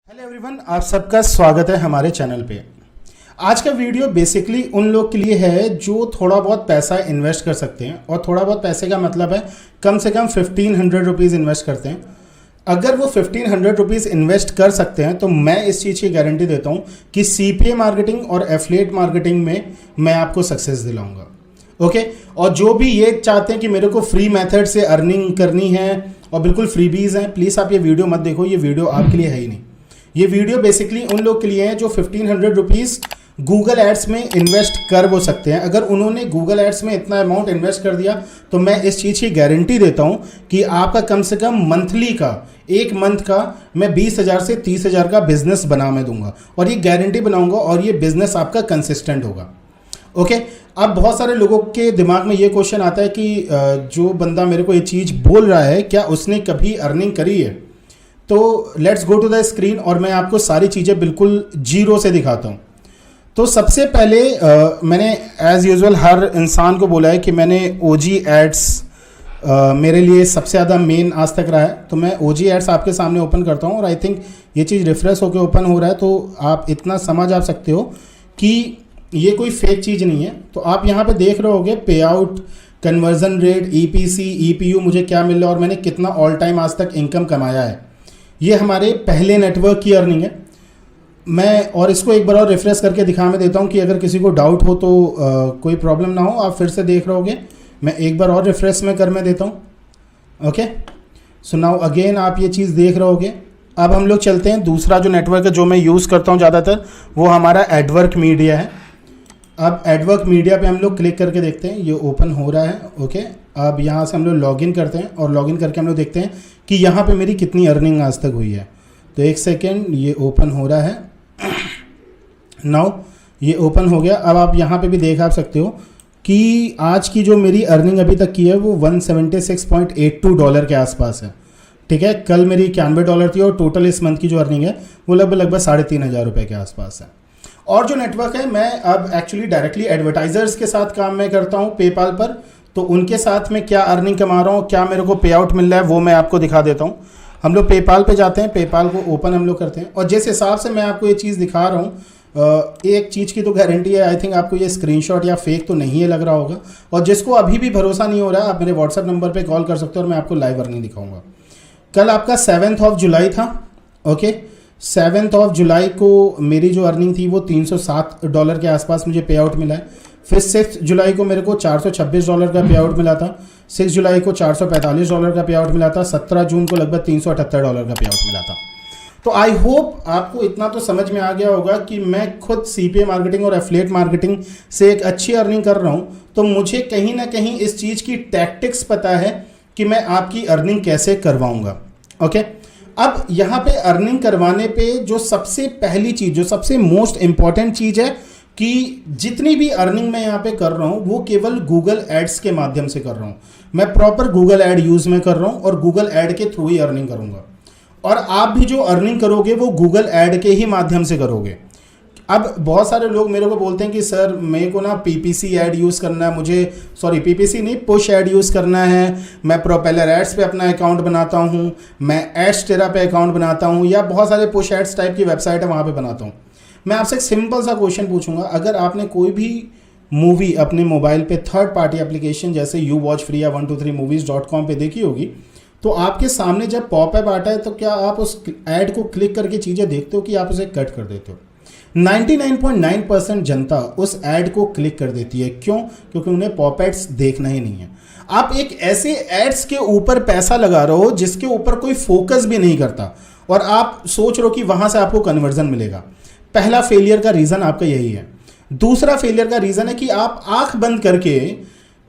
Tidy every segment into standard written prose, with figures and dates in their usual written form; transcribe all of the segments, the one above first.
Hello everyone, आप सबका स्वागत है हमारे चैनल पे। आज का वीडियो बेसिकली उन लोग के लिए है जो थोड़ा बहुत पैसा इन्वेस्ट कर सकते हैं, और थोड़ा बहुत पैसे का मतलब है कम से कम 1500 रुपीज़ इन्वेस्ट करते हैं। अगर वो 1500 रुपीज़ इन्वेस्ट कर सकते हैं तो मैं इस चीज़ की गारंटी देता हूँ कि CPA मार्केटिंग और एफिलिएट मार्केटिंग में मैं आपको सक्सेस दिलाऊंगा। ओके, और जो भी ये चाहते हैं कि मेरे को फ्री मेथड से अर्निंग करनी है और बिल्कुल फ्रीबीज़ हैं, प्लीज़ आप ये वीडियो मत देखो, ये वीडियो आपके लिए है ही नहीं। ये वीडियो बेसिकली उन लोग के लिए है जो 1500 रुपीज़ गूगल एड्स में इन्वेस्ट कर वो सकते हैं। अगर उन्होंने गूगल एड्स में इतना अमाउंट इन्वेस्ट कर दिया तो मैं इस चीज़ की गारंटी देता हूं कि आपका कम से कम मंथली का, एक मंथ का मैं 20,000 से 30,000 का बिजनेस बना मैं दूंगा, और ये गारंटी बनाऊंगा, और ये बिजनेस आपका कंसिस्टेंट होगा। ओके, अब बहुत सारे लोगों के दिमाग में ये क्वेश्चन आता है कि जो बंदा मेरे को ये चीज़ बोल रहा है क्या उसने कभी अर्निंग करी है। तो let's go to the screen और मैं आपको सारी चीज़ें बिल्कुल जीरो से दिखाता हूँ। तो सबसे पहले मैंने एज़ यूजुअल हर इंसान को बोला है कि मैंने OG एड्स मेरे लिए सबसे ज़्यादा मेन आज तक रहा है, तो मैं OG एड्स आपके सामने ओपन करता हूँ, और आई थिंक ये चीज़ रिफ्रेश होकर ओपन हो रहा है, तो आप इतना समझ आ सकते हो कि ये कोई फेक चीज़ नहीं है। तो आप यहाँ पे देख रहे होगे पे out, conversion rate, EPC, EPU मुझे क्या मिल रहा है और मैंने कितना ऑल टाइम आज तक इनकम कमाया है। ये हमारे पहले नेटवर्क की अर्निंग है। मैं और इसको एक बार और रिफ्रेश करके दिखा मैं देता हूँ कि अगर किसी को डाउट हो तो कोई प्रॉब्लम ना हो, आप फिर से देख रहे होगे। मैं एक बार और रिफ्रेश में कर मैं देता हूँ। ओके, सो नाउ अगेन आप ये चीज़ देख रहे होगे। अब हम लोग चलते हैं, दूसरा जो नेटवर्क है जो मैं यूज़ करता हूँ ज़्यादातर, वो हमारा एडवर्क मीडिया है। अब एडवर्क मीडिया पे हम लोग क्लिक करके देखते हैं, ये ओपन हो रहा है। ओके, अब यहाँ से हम लोग लॉगिन करते हैं, और लॉगिन करके हम लोग देखते हैं कि यहाँ पे मेरी कितनी अर्निंग आज तक हुई है। तो एक सेकेंड, ये ओपन हो रहा है। नाउ ये ओपन हो गया। अब आप यहाँ पे भी देख आप सकते हो कि आज की जो मेरी अर्निंग अभी तक की है वो $176.82 के आसपास है। ठीक है, कल मेरी $91 थी, और टोटल इस मंथ की जो अर्निंग है वो लगभग 3,500 रुपये के आसपास है। और जो नेटवर्क है, मैं अब एक्चुअली डायरेक्टली एडवर्टाइजर्स के साथ काम मैं करता हूँ पेपाल पर, तो उनके साथ में क्या अर्निंग कमा रहा हूँ, क्या मेरे को पे आउट मिल रहा है, वो मैं आपको दिखा देता हूँ। हम लोग पेपाल पे जाते हैं, पेपाल को ओपन हम लोग करते हैं, और जिस हिसाब से मैं आपको ये चीज़ दिखा रहा हूँ, एक चीज़ की तो गारंटी है, आई थिंक आपको ये स्क्रीनशॉट या फेक तो नहीं है लग रहा होगा। और जिसको अभी भी भरोसा नहीं हो रहा है, आप मेरे व्हाट्सएप नंबर पर कॉल कर सकते हो और मैं आपको लाइव अर्निंग दिखाऊँगा। कल आपका 7 जुलाई था। ओके, 7 जुलाई को मेरी जो अर्निंग थी वो $307 के आसपास मुझे पे आउट मिला है। फिर 6 जुलाई को मेरे को $426 का पे आउट मिला था। 6 जुलाई को $445 का पे आउट मिला था। 17 जून को लगभग $378 का पे आउट मिला था। तो आई होप आपको इतना तो समझ में आ गया होगा कि मैं खुद CPA मार्केटिंग और एफिलिएट मार्केटिंग से एक अच्छी अर्निंग कर रहा हूँ, तो मुझे कहीं ना कहीं इस चीज़ की टैक्टिक्स पता है कि मैं आपकी अर्निंग कैसे करवाऊँगा। ओके, अब यहाँ पे अर्निंग करवाने पे जो सबसे पहली चीज़, जो सबसे मोस्ट इम्पॉर्टेंट चीज़ है कि जितनी भी अर्निंग मैं यहाँ पे कर रहा हूँ वो केवल गूगल एड्स के माध्यम से कर रहा हूँ। मैं प्रॉपर गूगल एड यूज़ में कर रहा हूँ और गूगल एड के थ्रू ही अर्निंग करूँगा, और आप भी जो अर्निंग करोगे वो गूगल एड के ही माध्यम से करोगे। अब बहुत सारे लोग मेरे को बोलते हैं कि सर मेरे को ना PPC ऐड यूज़ करना है, मुझे सॉरी PPC नहीं, पुश ऐड यूज़ करना है, मैं प्रोपेलर एड्स पे अपना अकाउंट बनाता हूँ, मैं एड्सटेरा पे अकाउंट बनाता हूँ, या बहुत सारे पुश एड्स टाइप की वेबसाइट है वहाँ पे बनाता हूँ। मैं आपसे एक सिंपल सा क्वेश्चन पूछूंगा, अगर आपने कोई भी मूवी अपने मोबाइल पे थर्ड पार्टी एप्लीकेशन जैसे यू वॉच फ्री या 123movies.com पे देखी होगी, तो आपके सामने जब पॉपअप आता है तो क्या आप उस ऐड को क्लिक करके चीज़ें देखते हो कि आप उसे कट कर देते हो? 99.9% जनता उस ऐड को क्लिक कर देती है। क्यों? क्योंकि उन्हें पॉपअप्स देखना ही नहीं है। आप एक ऐसे एड्स के ऊपर पैसा लगा रहे हो जिसके ऊपर कोई फोकस भी नहीं करता, और आप सोच रहे हो कि वहां से आपको कन्वर्जन मिलेगा। पहला फेलियर का रीज़न आपका यही है। दूसरा फेलियर का रीज़न है कि आप आंख बंद करके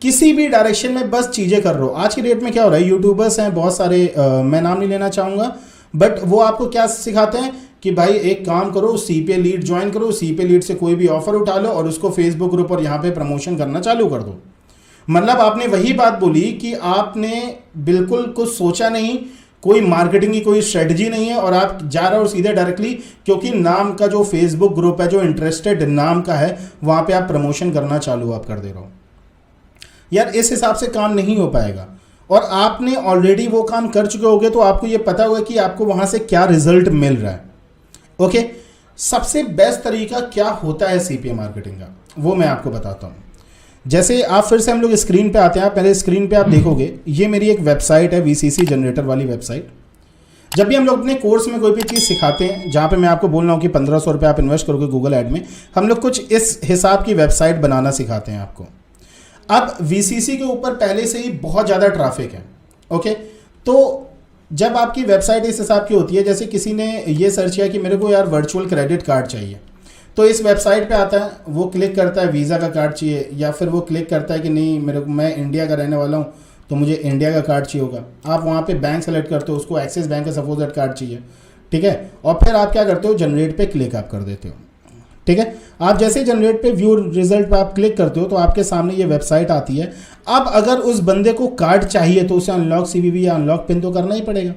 किसी भी डायरेक्शन में बस चीज़ें कर रहे हो। आज की डेट में क्या हो रहा है, यूट्यूबर्स हैं बहुत सारे, मैं नाम नहीं लेना चाहूँगा, बट वो आपको क्या सिखाते हैं कि भाई एक काम करो, CPA लीड ज्वाइन करो, CPA लीड से कोई भी ऑफर उठा लो और उसको फेसबुक ग्रुप और यहाँ पे प्रमोशन करना चालू कर दो। मतलब आपने वही बात बोली कि आपने बिल्कुल कुछ सोचा नहीं, कोई मार्केटिंग की कोई स्ट्रेटजी नहीं है, और आप जा रहे हो सीधे डायरेक्टली, क्योंकि नाम का जो फेसबुक ग्रुप है जो इंटरेस्टेड नाम का है वहाँ पे आप प्रमोशन करना चालू आप कर दे रहे हो। यार इस हिसाब से काम नहीं हो पाएगा, और आपने ऑलरेडी वो काम कर चुके होगे तो आपको ये पता होगा कि आपको वहाँ से क्या रिजल्ट मिल रहा है। ओके, सबसे बेस्ट तरीका क्या होता है सीपीए मार्केटिंग का, वो मैं आपको बताता हूँ। जैसे आप फिर से हम लोग स्क्रीन पे आते हैं, पहले स्क्रीन पे आप देखोगे ये मेरी एक वेबसाइट है, वीसीसी जनरेटर वाली वेबसाइट। जब भी हम लोग अपने कोर्स में कोई भी चीज़ सिखाते हैं, जहाँ पे मैं आपको बोल रहा हूँ कि 1500 रुपये आप इन्वेस्ट करोगे गूगल ऐड में, हम लोग कुछ इस हिसाब की वेबसाइट बनाना सिखाते हैं आपको। अब वीसीसी के ऊपर पहले से ही बहुत ज़्यादा ट्रैफिक है। ओके, तो जब आपकी वेबसाइट इस हिसाब की होती है, जैसे किसी ने ये सर्च किया कि मेरे को यार वर्चुअल क्रेडिट कार्ड चाहिए, तो इस वेबसाइट पे आता है, वो क्लिक करता है वीज़ा का कार्ड चाहिए, या फिर वो क्लिक करता है कि नहीं मैं इंडिया का रहने वाला हूँ तो मुझे इंडिया का कार्ड चाहिए होगा। आप वहाँ पे बैंक सेलेक्ट करते हो, उसको एक्सिस बैंक का सपोज दैट कार्ड चाहिए, ठीक है, और फिर आप क्या करते हो, जनरेट पे क्लिक आप कर देते हो। ठीक है, आप जैसे जनरेट पे व्यू रिजल्ट पे आप क्लिक करते हो तो आपके सामने ये वेबसाइट आती है। अब अगर उस बंदे को कार्ड चाहिए तो उसे अनलॉक सीवीवी या अनलॉक पिन तो करना ही पड़ेगा,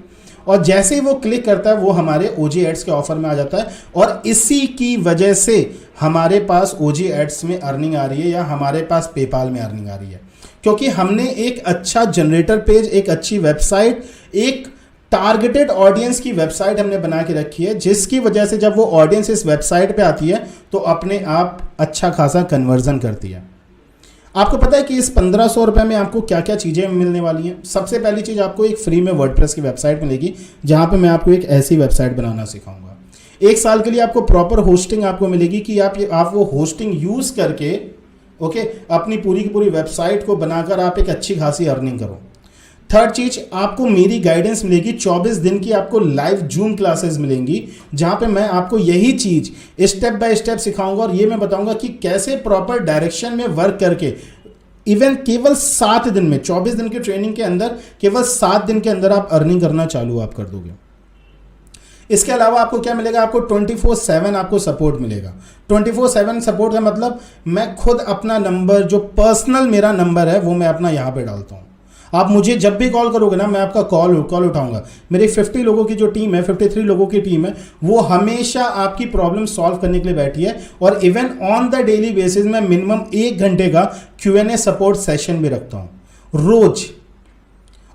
और जैसे ही वो क्लिक करता है वो हमारे ओजी एड्स के ऑफर में आ जाता है, और इसी की वजह से हमारे पास ओजी एड्स में अर्निंग आ रही है या हमारे पास पेपाल में अर्निंग आ रही है, क्योंकि हमने एक अच्छा जनरेटर पेज, एक अच्छी वेबसाइट, एक टारगेटेड ऑडियंस की वेबसाइट हमने बना के रखी है, जिसकी वजह से जब वो ऑडियंस इस वेबसाइट पे आती है तो अपने आप अच्छा खासा कन्वर्जन करती है। आपको पता है कि इस 1500 रुपये में आपको क्या क्या चीज़ें मिलने वाली हैं। सबसे पहली चीज़, आपको एक फ्री में वर्डप्रेस की वेबसाइट मिलेगी, जहाँ पे मैं आपको एक ऐसी वेबसाइट बनाना सिखाऊंगा। 1 साल के लिए आपको प्रॉपर होस्टिंग आपको मिलेगी कि आप वो होस्टिंग यूज़ करके ओके अपनी पूरी की पूरी वेबसाइट को बनाकर आप एक अच्छी खासी अर्निंग करो। थर्ड चीज, आपको मेरी गाइडेंस मिलेगी, 24 दिन की आपको लाइव जूम क्लासेस मिलेंगी, जहां पे मैं आपको यही चीज स्टेप बाय स्टेप सिखाऊंगा, और ये मैं बताऊंगा कि कैसे प्रॉपर डायरेक्शन में वर्क करके इवन केवल 7 दिन में, 24 दिन की ट्रेनिंग के अंदर केवल 7 दिन के अंदर आप अर्निंग करना चालू आप कर दोगे। इसके अलावा आपको क्या मिलेगा, आपको 24/7 आपको सपोर्ट मिलेगा। 24/7 सपोर्ट का मतलब मैं खुद अपना नंबर, जो पर्सनल मेरा नंबर है वो मैं अपना यहाँ पे डालता हूँ। आप मुझे जब भी कॉल करोगे ना, मैं आपका कॉल उठाऊंगा। मेरी 50 लोगों की जो टीम है, 53 लोगों की टीम है, वो हमेशा आपकी प्रॉब्लम सॉल्व करने के लिए बैठी है, और even on the daily basis में मिनिमम 1 घंटे का Q&A सपोर्ट सेशन भी रखता हूँ रोज।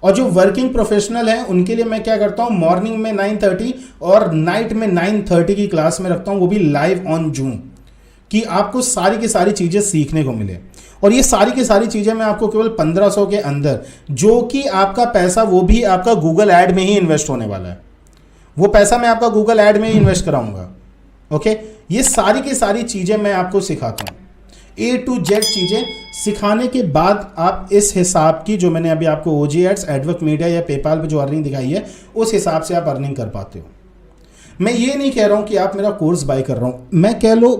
और जो वर्किंग प्रोफेशनल हैं उनके लिए मैं क्या करता हूँ, मॉर्निंग में 9:30 और नाइट में 9:30 की क्लास में रखता हूँ, वो भी लाइव ऑन जूम, कि आपको सारी की सारी चीज़ें सीखने को मिले। और ये सारी की सारी चीज़ें मैं आपको केवल 1500 के अंदर, जो कि आपका पैसा वो भी आपका गूगल ऐड में ही इन्वेस्ट होने वाला है, वो पैसा मैं आपका गूगल ऐड में ही इन्वेस्ट कराऊंगा। ओके, ये सारी की सारी चीज़ें मैं आपको सिखाता हूँ, A to Z चीज़ें सिखाने के बाद आप इस हिसाब की, जो मैंने अभी आपको ओजी एड्स, एडवर्क मीडिया या पेपाल पे जो अर्निंग दिखाई है, उस हिसाब से आप अर्निंग कर पाते हो। मैं ये नहीं कह रहा हूँ कि आप मेरा कोर्स बाय कर रहा हूँ,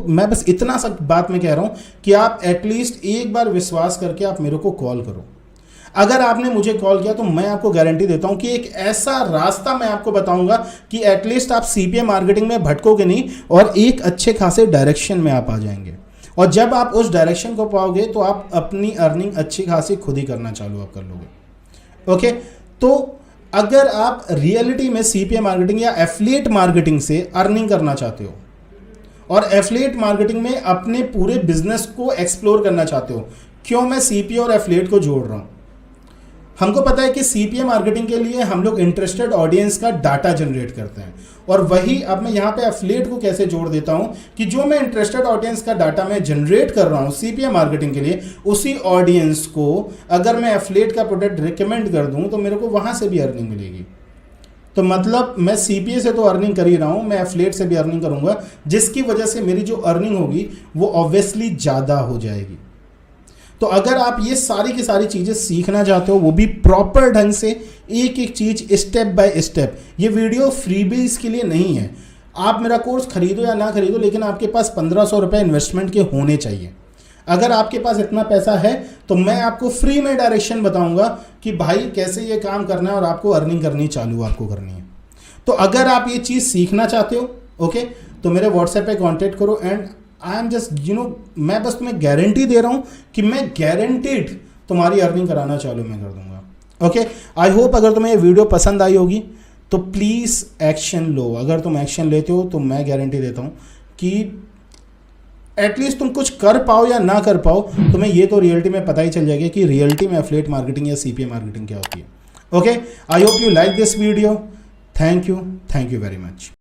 मैं बस इतना सा बात मैं कह रहा हूँ कि आप एटलीस्ट एक बार विश्वास करके आप मेरे को कॉल करो। अगर आपने मुझे कॉल किया तो मैं आपको गारंटी देता हूं कि एक ऐसा रास्ता मैं आपको बताऊंगा कि एटलीस्ट आप सीपीए मार्केटिंग में भटकोगे नहीं, और एक अच्छे खासे डायरेक्शन में आप आ जाएंगे। और जब आप उस डायरेक्शन को पाओगे तो आप अपनी अर्निंग अच्छी खासी खुद ही करना चालू आप कर लोगे। ओके, तो अगर आप रियलिटी में सीपीए मार्केटिंग या एफिलिएट मार्केटिंग से अर्निंग करना चाहते हो, और एफिलिएट मार्केटिंग में अपने पूरे बिजनेस को एक्सप्लोर करना चाहते हो, क्यों मैं सीपीए और एफिलिएट को जोड़ रहा हूं? हमको पता है कि सीपीए मार्केटिंग के लिए हम लोग इंटरेस्टेड ऑडियंस का डाटा जनरेट करते हैं, और वही अब मैं यहाँ पे एफिलिएट को कैसे जोड़ देता हूँ कि जो मैं इंटरेस्टेड ऑडियंस का डाटा मैं जनरेट कर रहा हूँ सीपीए मार्केटिंग के लिए, उसी ऑडियंस को अगर मैं एफिलिएट का प्रोडक्ट रिकमेंड कर दूँ तो मेरे को वहाँ से भी अर्निंग मिलेगी। तो मतलब मैं सीपीए से तो अर्निंग कर ही रहा हूँ, मैं एफिलिएट से भी अर्निंग करूँगा, जिसकी वजह से मेरी जो अर्निंग होगी वो ऑब्वियसली ज़्यादा हो जाएगी। तो अगर आप ये सारी की सारी चीज़ें सीखना चाहते हो, वो भी प्रॉपर ढंग से, एक एक चीज़ स्टेप बाय स्टेप, ये वीडियो फ्रीबीज के लिए नहीं है। आप मेरा कोर्स खरीदो या ना खरीदो, लेकिन आपके पास 1500 रुपये इन्वेस्टमेंट के होने चाहिए। अगर आपके पास इतना पैसा है तो मैं आपको फ्री में डायरेक्शन बताऊंगा कि भाई कैसे ये काम करना है, और आपको अर्निंग करनी चालू आपको करनी है। तो अगर आप ये चीज़ सीखना चाहते हो, ओके, तो मेरे व्हाट्सएप पे कांटेक्ट करो, एंड आई एम जस्ट मैं बस तुम्हें गारंटी दे रहा हूँ कि मैं गारंटीड तुम्हारी अर्निंग कराना चालू मैं कर दूंगा। ओके, आई होप अगर तुम्हें ये वीडियो पसंद आई होगी तो प्लीज़ एक्शन लो। अगर तुम एक्शन लेते हो तो मैं गारंटी देता हूँ कि एटलीस्ट तुम कुछ कर पाओ या ना कर पाओ, तुम्हें ये तो रियलिटी में पता ही चल जाएगा कि रियलिटी में एफिलिएट मार्केटिंग या सीपीए मार्केटिंग क्या होती है। Okay, I hope you like this video. Thank you very much.